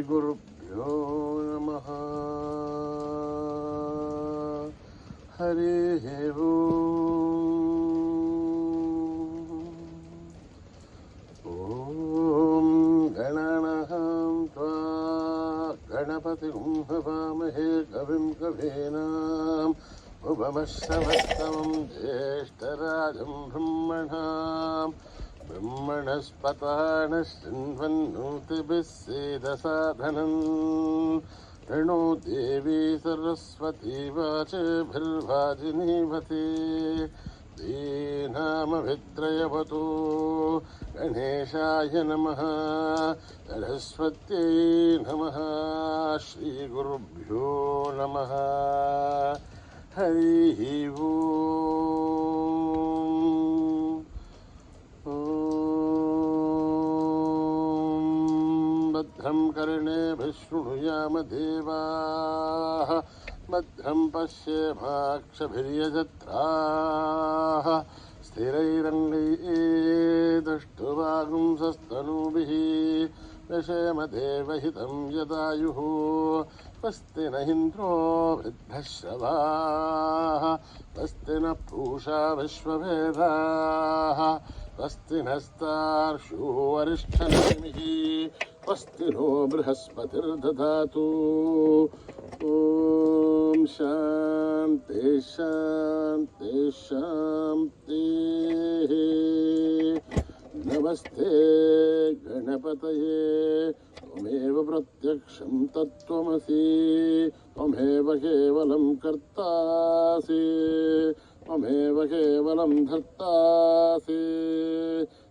श्रीगुरुभ्यो नमः। हरिः ओम्। गणानां त्वा गणपतिं हवामहे कविं कवीनाम् उपमश्रवस्तमं ज्येष्ठराजं ब्रह्मणाम् ब्रह्मणस्पतानशृण्वन्नोतिभिः सेदसाधनम् ऋणो देवी सरस्वती वाचभिर्वाजिनीवती दीनामभित्रयवतु गणेशाय नमः सरस्वत्यै नमः श्रीगुरुभ्यो नमः। हरिः ओम्। भद्रं कर्णेभिः शृणुयाम देवाः भद्रं पश्येमाक्षभिर्यजत्राः स्थिरैरङ्गैस्तुवागुंसस्तनूभिः दशेम देवहितं यदायुः स्वस्ति न इन्द्रो वृद्धश्रवाः स्वस्ति न पूषा विश्ववेदाः स्वस्ति नस्तार्क्ष्यो वरिष्ठनेमिः स्वस्ति नो बृहस्पतिर्दधातु। ॐ शान्ति शान्ति शान्तिः। नमस्ते गणपतये त्वमेव प्रत्यक्षं तत्त्वमसि त्वमेव केवलं कर्तासि त्वमेव केवलं धर्तासि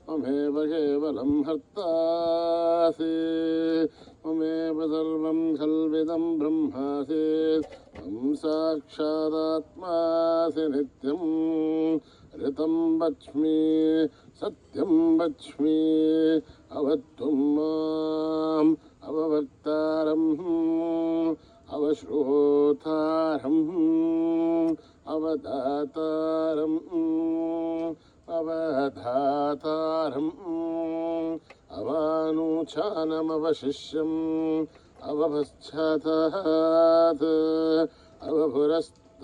त्वमेव केवलं हर्तासि त्वमेव सर्वं खल्विदं ब्रह्मासि त्वं साक्षादात्मासि नित्यं ऋतं वच्मि सत्यं वच्मि अवत्वं माम् अववक्तारम् अवश्रोतारम् अवदातारम् अवधातारम् अवानूचानमवशिष्यम् अवपश्चातात् अवपुरस्तात्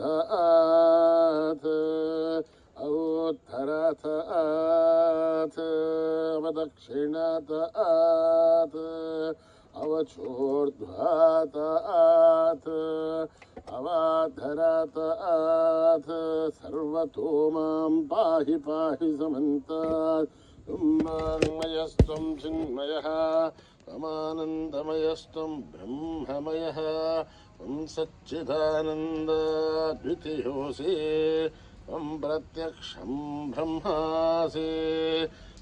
अवोत्तरात् अवदक्षिणात् अवचोर्ध्वात् अवाधरात् सर्वतो मां पाहि पाहि समन्तात्। वाङ्मयस्त्वं चिन्मयः त्वमानन्दमयस्त्वं ब्रह्ममयः त्वं सच्चिदानन्दद्वितीयोऽसि त्वं प्रत्यक्षं ब्रह्मासि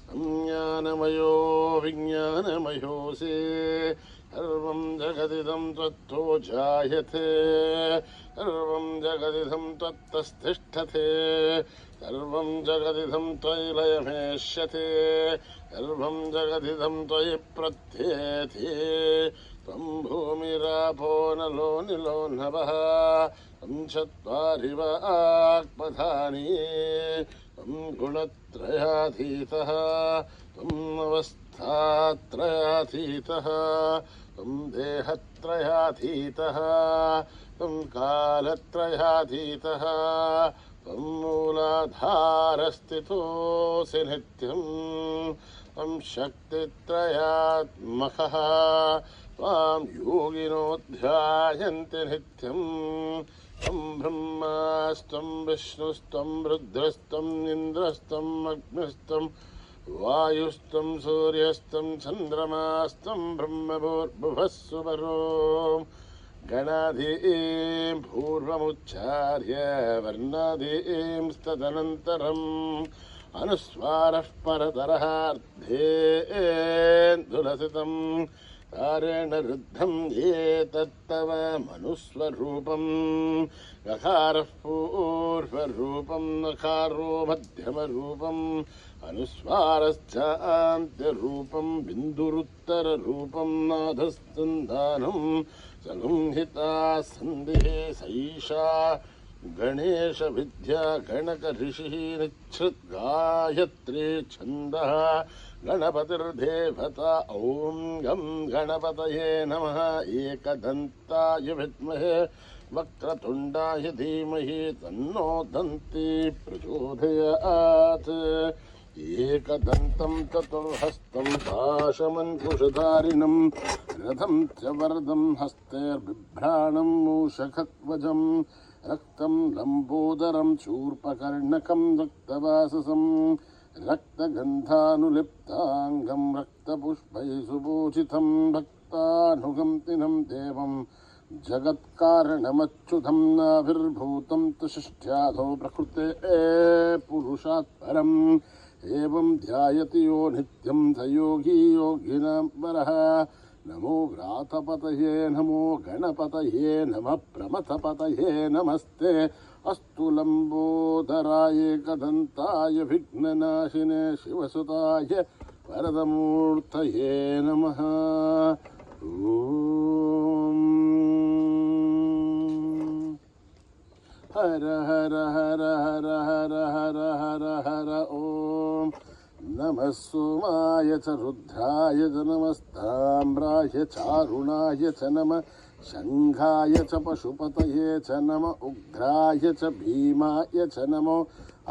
त्वं ज्ञानमयो विज्ञानमयोऽसि सर्वं जगदिदं त्वत्तो जायते सर्वं जगदिदं त्वत्तस्तिष्ठते सर्वं जगदिदं त्वयि लयमेष्यते सर्वं जगदिदं त्वयि प्रत्येति त्वं भूमिरापो नलो निलो नभः त्वं चत्वारि वाक्पदानि त्वं गुणत्रयातीतः त्वम् अवस्थात्रयातीतः त्वं देहत्रयातीतः त्वं कालत्रयातीतः त्वं मूलाधारस्थितोऽसि नित्यं त्वं शक्तित्रयात्मकः त्वां योगिनो ध्यायन्ति नित्यं त्वं ब्रह्मास्त्वं विष्णुस्त्वं रुद्रस्त्वम् इन्द्रस्त्वम् अग्निस्त्वं वायुस्त्वं सूर्यस्त्वं चन्द्रमास्त्वं ब्रह्मभूर्भुवः सुपरो गणादीं पूर्वमुच्चार्य वर्णादीं तदनन्तरम् अनुस्वारः परतरः अर्धेन्दुलसितं कारेण रुद्धं ये तत्तव मनुस्वरूपं गकारः पूर्वरूपं नकारो मध्यमरूपम् अनुस्वारश्चान्त्यरूपं बिन्दुरुत्तररूपं नादस्तन्दानं सगुंहिता सन्धिः सैषा गणेश विद्या गणक ऋषिः निच्छ्रुत् गायत्री छन्दः गणपतिर्देवता ॐ गं गणपतये नमः एकदन्ताय विद्महे वक्रतुण्डाय धीमहि तन्नो दन्ती प्रचोदयात् एकदन्तं चतुर्हस्तं पाशमङ्कुशधारिणं रथं च वरदं हस्तैर्बिभ्राणं मूषकध्वजं रक्तं लम्बोदरं शूर्पकर्णकं रक्तवाससं रक्तगन्धानुलिप्ताङ्गं रक्तपुष्पैः सुपूजितं भक्तानुगन्तिनं देवं जगत्कारणमच्युतं नाभिर्भूतं तु षष्ठ्यादौ प्रकृते पुरुषात् परम् एवं ध्यायति यो नित्यं स योगी योगिनां वरः नमो व्रातपतये नमो गणपतये नमः प्रमथपतये नमस्ते अस्तु लम्बोदराय एकदन्ताय विघ्ननाशिने शिवसुताय वरदमूर्तये नमः हर हर हर हर हर हर हर हर ॐ नमः सोमाय च रुद्राय च नमस्ताम्राय चारुणाय च नमः शङ्खाय च पशुपतये च नम उग्राय च भीमाय च नमो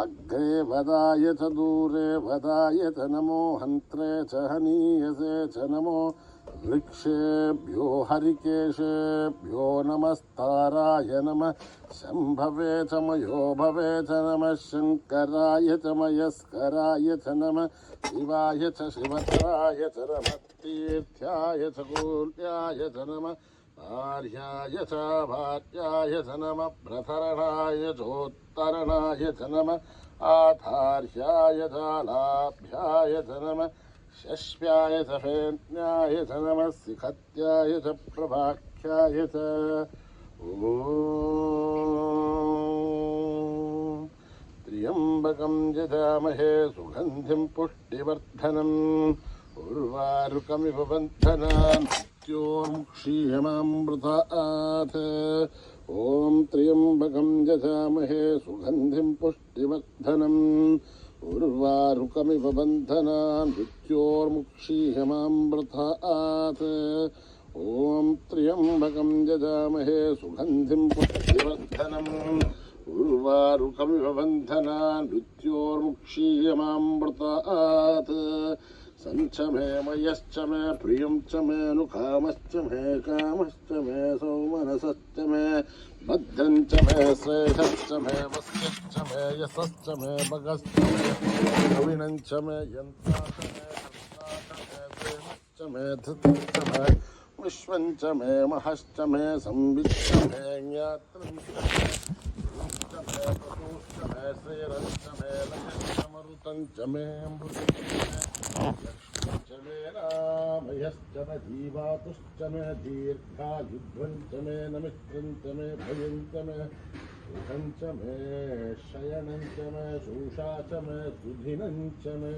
अग्रे वदाय च दूरे वदाय च नमो हन्त्रे च हनीयसे च नमो वृक्षेभ्यो हरिकेशेभ्यो नमस्ताराय नमः शम्भवे च मयो भवे च नमः शङ्कराय च मयस्कराय च नमः शिवाय च शिवतराय च नमः तीर्थ्याय च कूल्याय च नमः आर्याय च भार्याय च नमः प्रथरणाय चोत्तरणाय च नमः आधार्याय च लाभ्याय च नमः शश्व्याय च फेन्याय च नमः शिखत्याय च प्रभाख्याय च ॐ त्र्यम्बकं यजामहे सुगन्धिं पुष्टिवर्धनम् उर्वारुकमिव बन्धनान् मृत्योर्मुक्षीयमामृतात् ॐ त्र्यम्बकं यजामहे सुगन्धिं पुष्टिवर्धनम् उर्वारुकमिव बन्धनान् मृत्योर्मुक्षीयमामृतात् ॐ त्र्यम्बकं यजामहे सुगन्धिं पुष्टिवर्धनम् उर्वारुकमिव बन्धनान् मृत्योर्मुक्षीयमामृतात् सञ्च मे मयश्च मे प्रियं च मे नुकामश्च मे कामश्च मे सौमनसश्च मे भद्रं च मे श्रेयश्च मे वस्यश्च मे यशश्च मे भगश्च मे कविनं च मे यन्त्राच मे कर्ताच मे धृतश्च मे विश्वं च मे महश्च मे संविच्च मे ज्ञात्रं च मे पशुश्च मे श्रीरश्च मे लयश्च मरुतं च मे लक्ष्मं च मे रामयश्च न जीवातुश्च मे दीर्घायुध्वं च मे नमित्रं च मे भयं च मे सुखं च मे शयनं च मे शूषा च मे सुधिनं च मे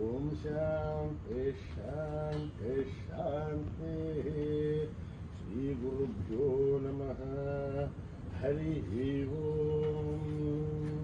ॐ शान्ति शान्ति शान्तिः श्रीगुरुभ्यो नमः हरिः ओम्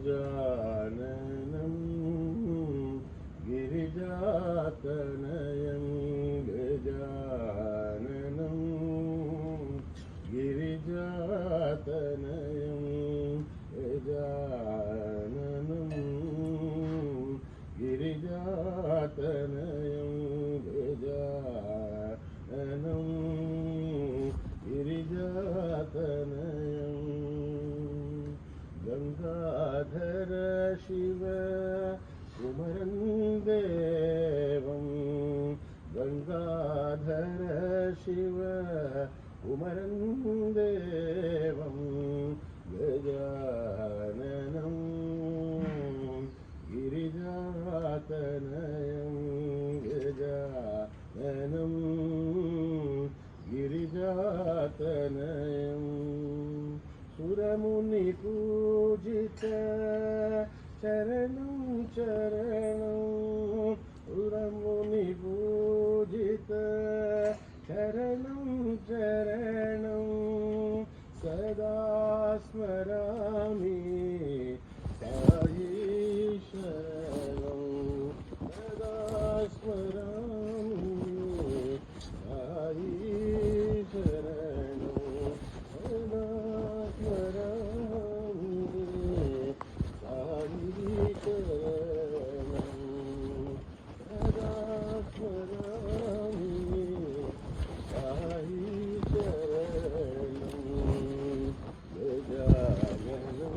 गजाननं गिरिजातनयं गजाननं गिरिजातनयं गजाननं गिरिजातनयं गजाननं गिरिजातनयं गंगाधर शिव कुमरं देवं गंगाधर शिव कुमरं देवं गजाननं गिरिजातनयम् गजाननं गिरिजातनयं सुरमुनिपूजित चरणं चरणं सुरमुनिपूजित चरणं चरणं सदा स्मरामि साई शरणं सदा स्मरामि साई शरणं सदा स्मरामि साई शरणं सदा स्मरामि साई शरणं गजाननं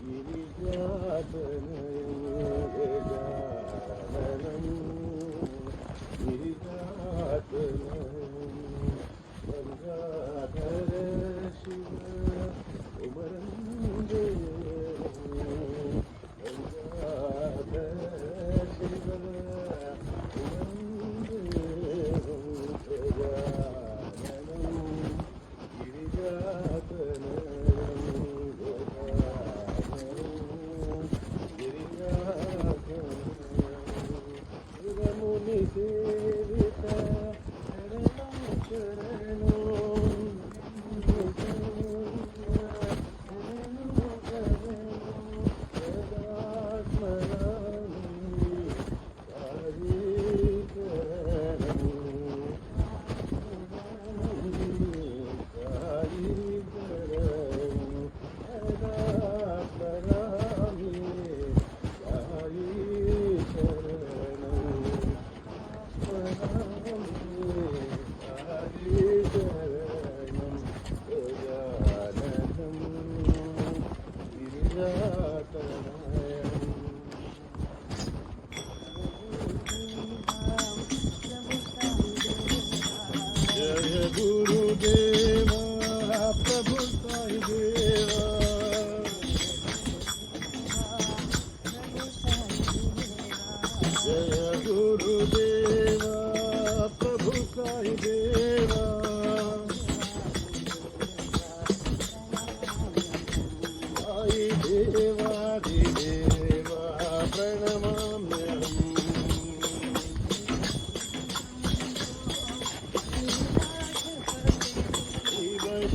गिरिजातनयं गजाननं गिरिजातनयं गंगाधर शिव उमरं गंगाधर शिव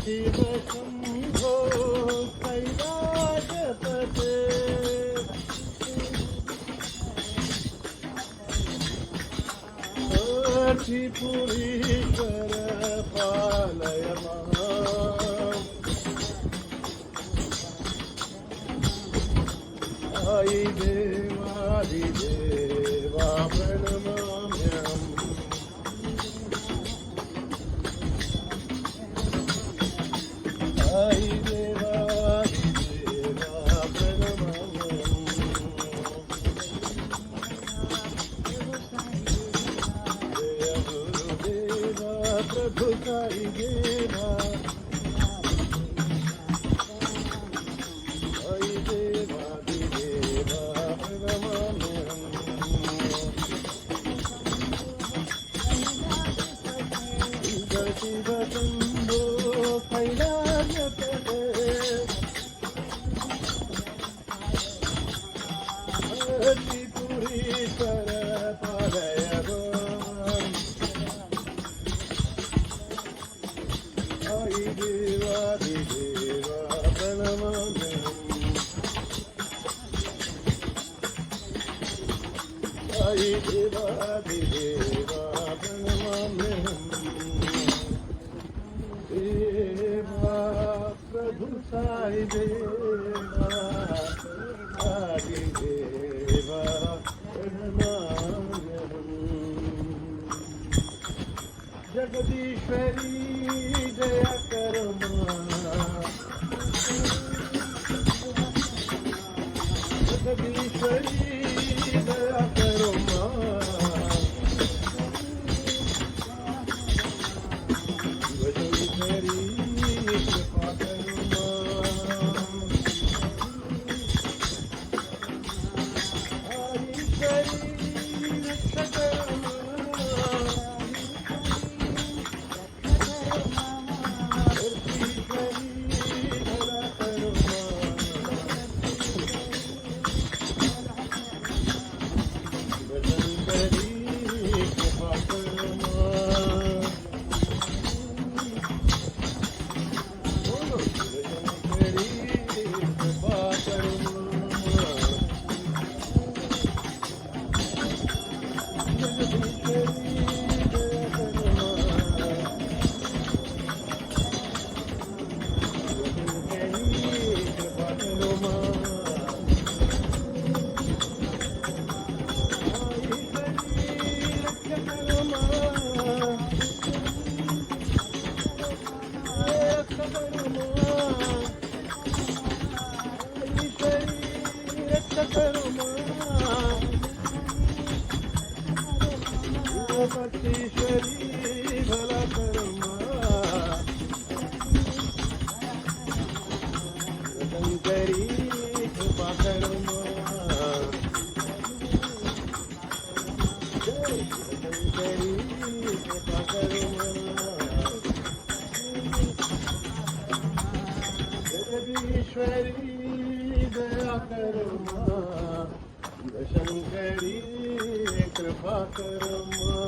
शिव शंभो कैलासपते त्रिपुरीश्वर पालय माम् आई देवादिदेवा प्रणमाम्यहम् आई देवादिदेवा प्रणमाम्यहम् जय गुरुदेवा प्रभु साई देवा आई देवादिदेवा प्रणमाम्यहम् शिव शंभो कैलासपते त्रिपुरीश्वर पालय माम् आई देवादिदेवा प्रणमाम्यहम् आई देवादिदेवा प्रणमाम्यहम् देवा प्रभु साई देवा आदिदेवा प्रणमाम्यहम् जगदीश्वरी दया करो जगदीश्वरी दया करो जगदीश्वरी कृपा करो ईश्वरी रक्षा करो ईश्वरी भला कर्मा शंकरी कृपा कर्मा शंकरी कृपा कर्मा जगदीश्वरी दया कर्मा शंकरी कृपा कर्मा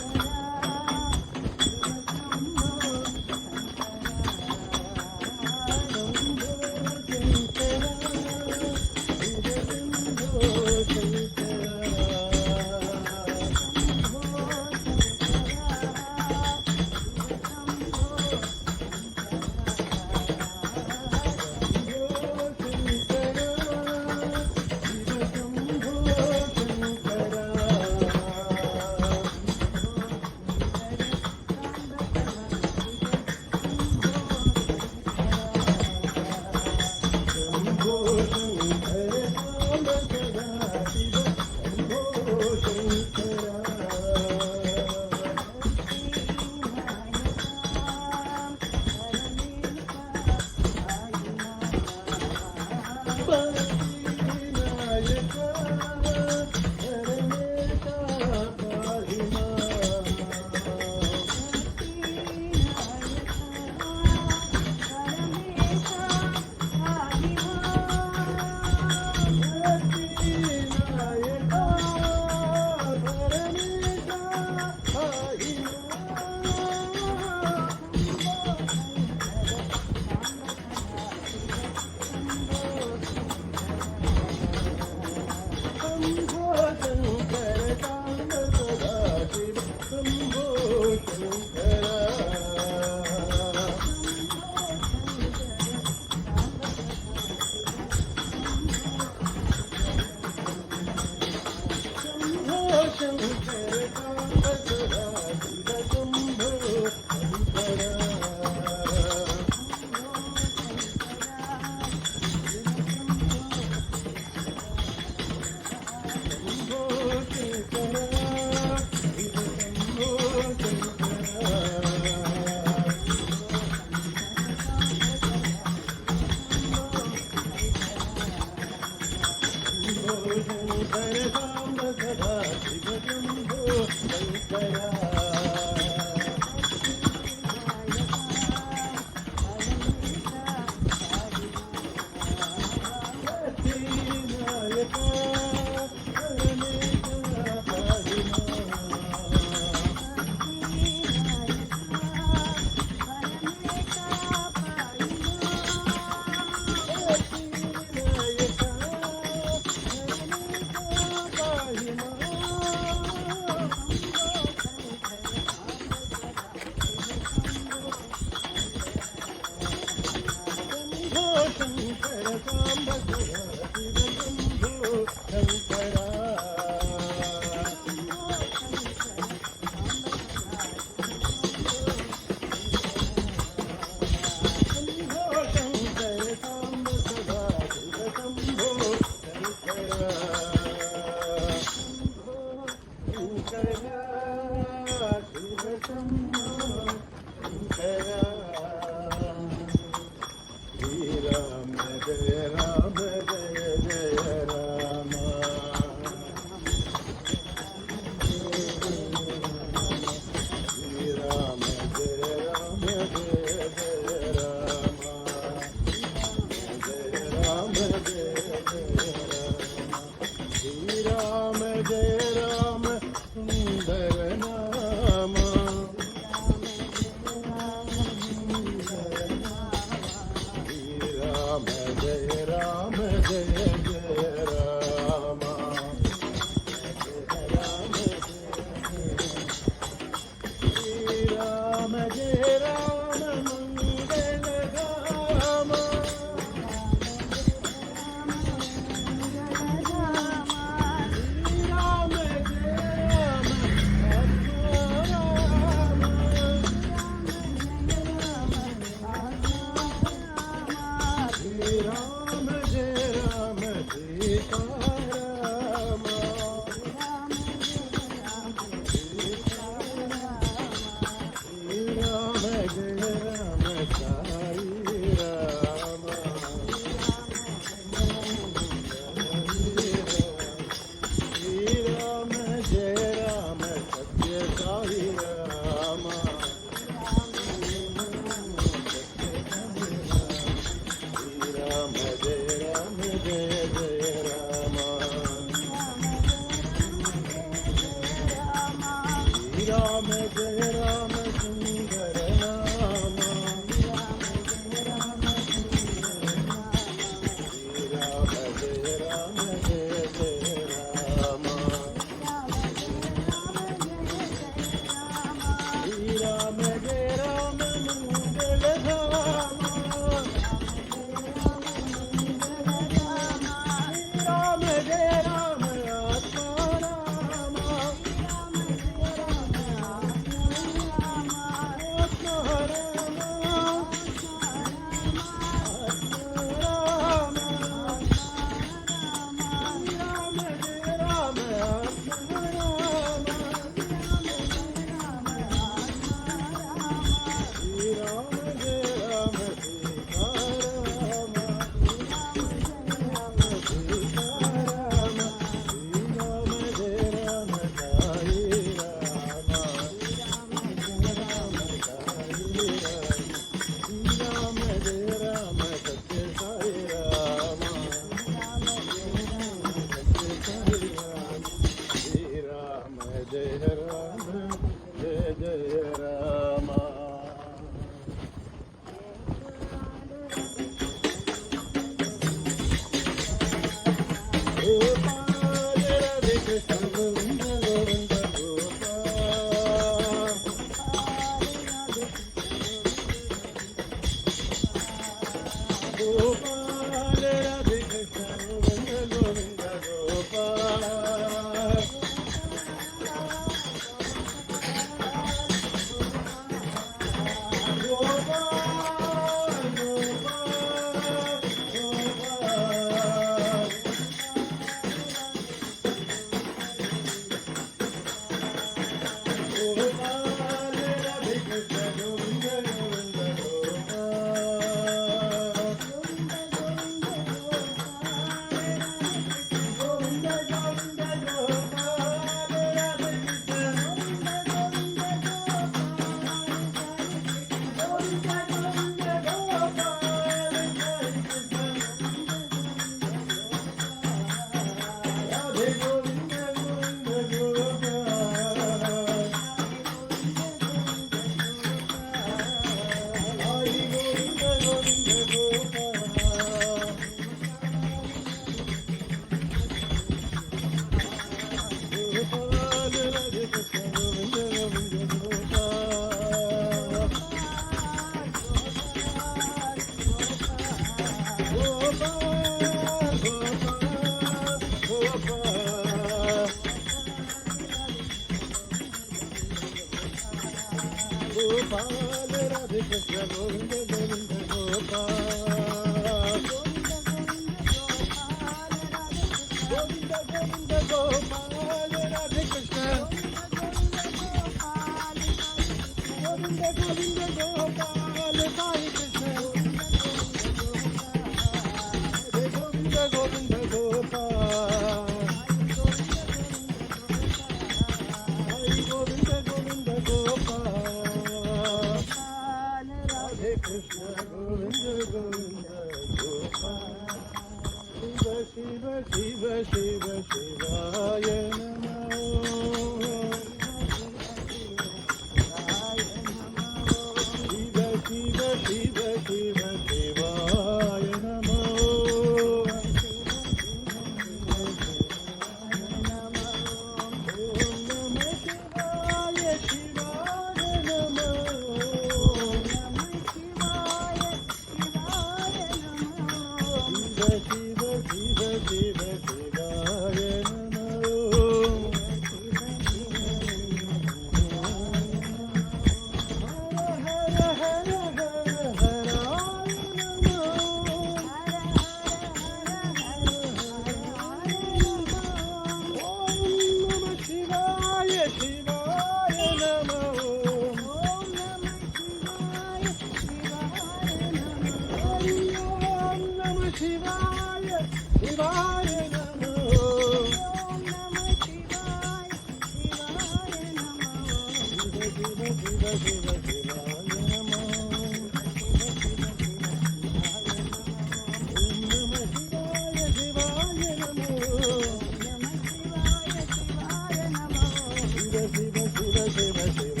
Shiva Shiva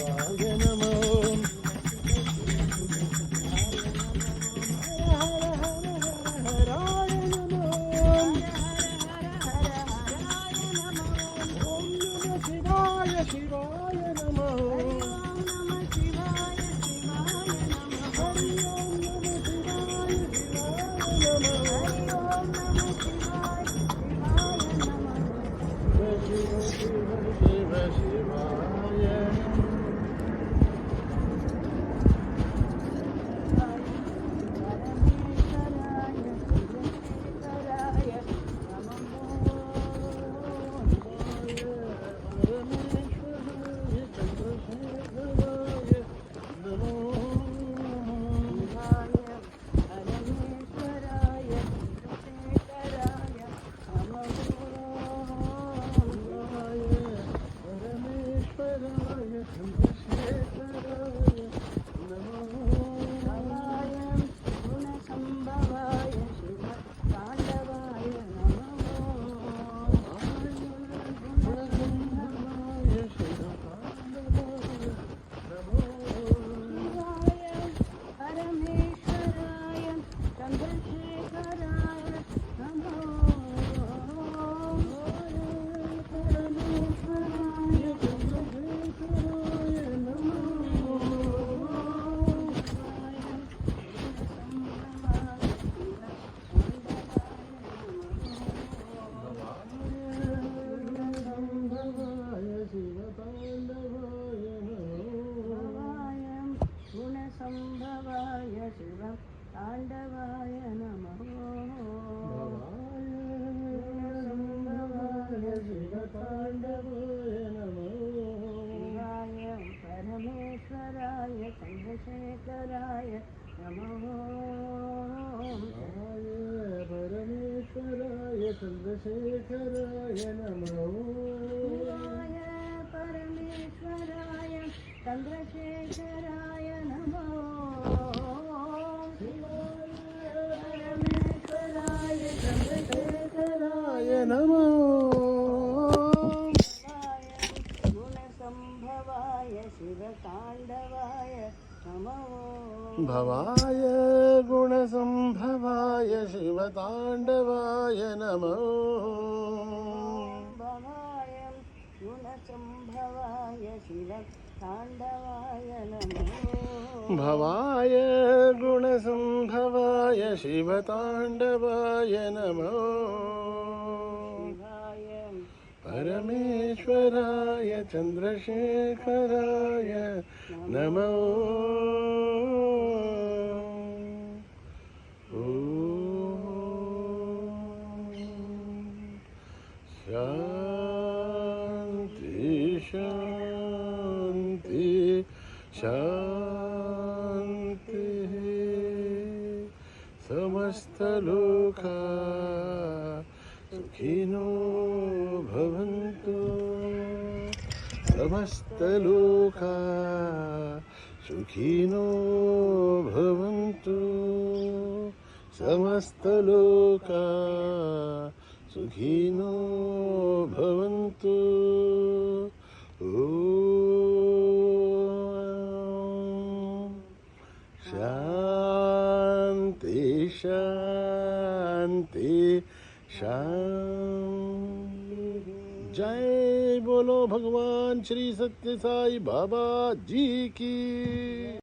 शिवाय नमः संभवाय शिव तांडवाय नमः संभवाय शिव तांडवाय नमः शिवाय परमेश्वराय चंद्रशेखराय नमः परमेश्वराय चंद्रशेखराय नमः शिवाय परमेश्वराय चंद्रशेखराय नमः नमो गुणसंभवाय शिवतांडवाय नमो भवाय गुणसंभवाय शिवतांडवाय नमो भवाय गुणसंभवाय शिवतांडवाय नमो भवाय गुणसंभवाय शिवतांडवाय नमो परमेश्वराय चंद्रशेखराय नमो शांति शांति शांति समस्तलोका सुखिनो भवन्तु समस्तलोका सुखिनो भवन्तु समस्तलोका सुखिनो भवन्तु शांति शांति शांति। जय बोलो भगवान श्री सत्य साई बाबा जी की।